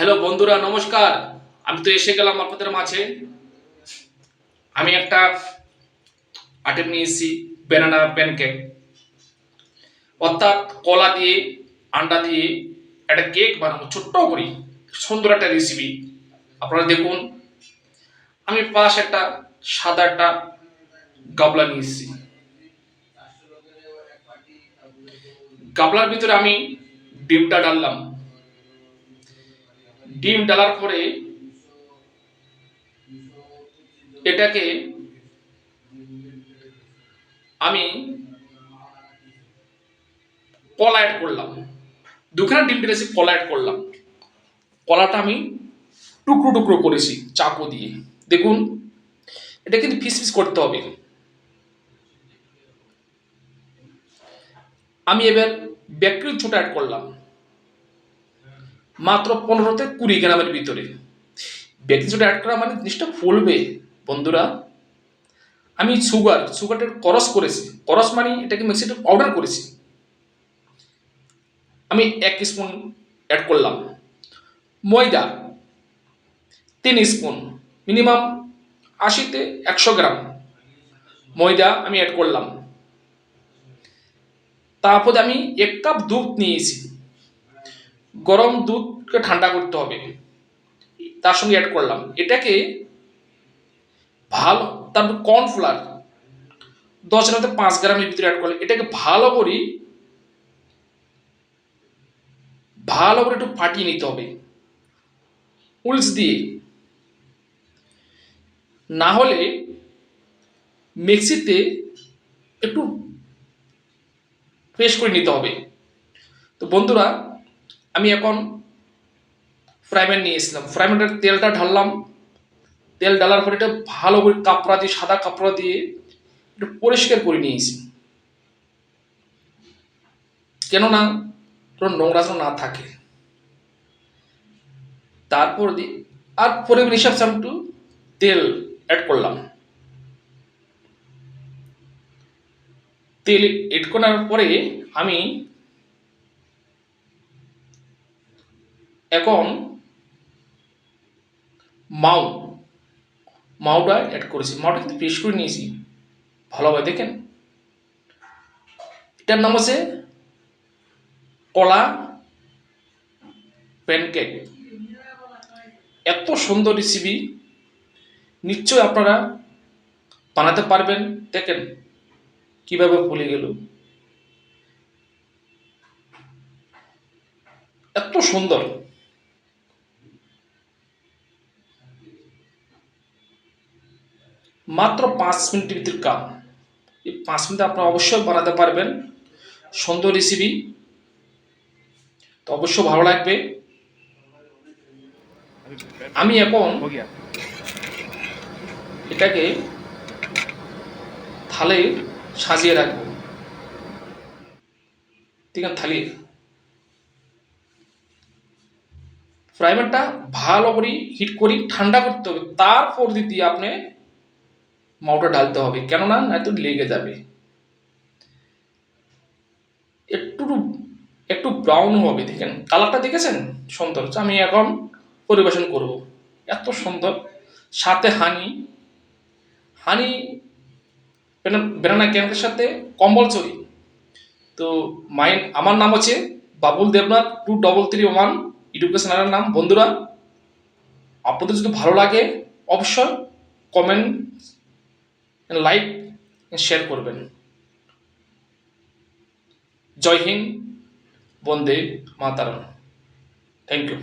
Hello বন্ধুরা, নমস্কার। আমি তো এসে গেলাম আপনাদের মাঝে। আমি একটা আইটেম নিয়ে এসেছি, ব্যানানা প্যানকেক, অর্থাৎ কলা দিয়ে আন্ডা দিয়ে একটা কেক বানাবো ছোট্ট করে। সুন্দর একটা রেসিপি। আপনারা দেখুন, আমি পাশ একটা সাদা একটা গাবলা নিয়ে এসেছি। গাবলার ভিতরে আমি ডিমটা ডাললাম। ডিম ডালার পরে এটাকে আমি কলা অ্যাড করলাম। দুখানা ডিম পেরেছি, কলা অ্যাড করলাম। কলাটা আমি টুকরো টুকরো করেছি চাকু দিয়ে। দেখুন, এটা কিন্তু পিস পিস করতে হবে। আমি এবার বেকিং সোডা অ্যাড করলাম মাত্র 15 থেকে 20 গ্রামের ভিতরে। বেকিং সোডা অ্যাড করা মানে জিনিসটা ফুলবে বন্ধুরা। আমি সুগারটা করস করেছি। করস মানে এটাকে মিক্সিতে পাউডার করেছি। আমি 1 স্পুন অ্যাড করলাম। ময়দা 3 স্পুন, মিনিমাম 80 থেকে 100 গ্রাম ময়দা আমি অ্যাড করলাম। তারপরে আমি 1 কাপ দুধ নিয়েছি। গরম দুধকে ঠান্ডা করতে হবে, তার সঙ্গে অ্যাড করলাম। এটাকে ভালো, তারপর কর্নফ্লাওয়ার 10 থেকে 5 গ্রামের ভিতরে অ্যাড করলাম। এটাকে ভালো করে একটু ফাটিয়ে নিতে হবে উইলস দিয়ে, না হলে মিক্সিতে একটু পেস্ট করে নিতে হবে। তো বন্ধুরা, আমি এখন ফ্রাই প্যান নিয়ে এসেছিলাম। ফ্রাই প্যানের তেলটা ঢাললাম। তেল ঢালার পরে এটা ভালো করে কাপড়া দিয়ে, সাদা কাপড়া দিয়ে একটু পরিষ্কার করে নিয়েছি, কেননা কোনো নোংরা যেন না থাকে। তারপর দিয়ে আর পরিমাণ হিসাবে আমি একটু তেল অ্যাড করলাম। তেল এড করার পরে আমি এখন মাউটা অ্যাড করেছি। মাউটা কিন্তু পেস্ট করে নিয়েছি ভালোভাবে। দেখেন, এটার নাম হচ্ছে কলা প্যানকেক। এত সুন্দর রেসিপি, নিশ্চয়ই আপনারা বানাতে পারবেন। দেখেন কিভাবে ফুলে গেল, এত সুন্দর। মাত্র 5 মিনিটের ভিতর কাম। এই 5 মিনিটে আপনারা অবশ্যই বানাতে পারবেন সুন্দর রেসিপি। তো অবশ্যই ভালো লাগবে। আমি এখন এটাকে থালে সাজিয়ে রাখবো। ঠিক আছে, থালি ফ্রাই প্যানটা ভালো করে হিট করি, ঠান্ডা করতে হবে। তারপর দিয়ে আপনি মাউটা ঢালতে হবে, কেননা নয়তো লেগে যাবে। একটু একটু ব্রাউন হবে। দেখেন কালারটা, দেখেছেন সুন্দর। আমি এখন পরিবেশন করব। এত সুন্দর, সাথে হানি হানি ব্যানানা কেকের সাথে কম্পালসরি। তো আমার নাম হচ্ছে বাবুল দেবনাথ 2331 ইউটিউব চ্যানেলের নাম। বন্ধুরা, আপনাদের যদি ভালো লাগে অবশ্যই কমেন্ট, লাইক, শেয়ার করবেন। জয় হিন্দ, বন্দে মাতারম। Thank you.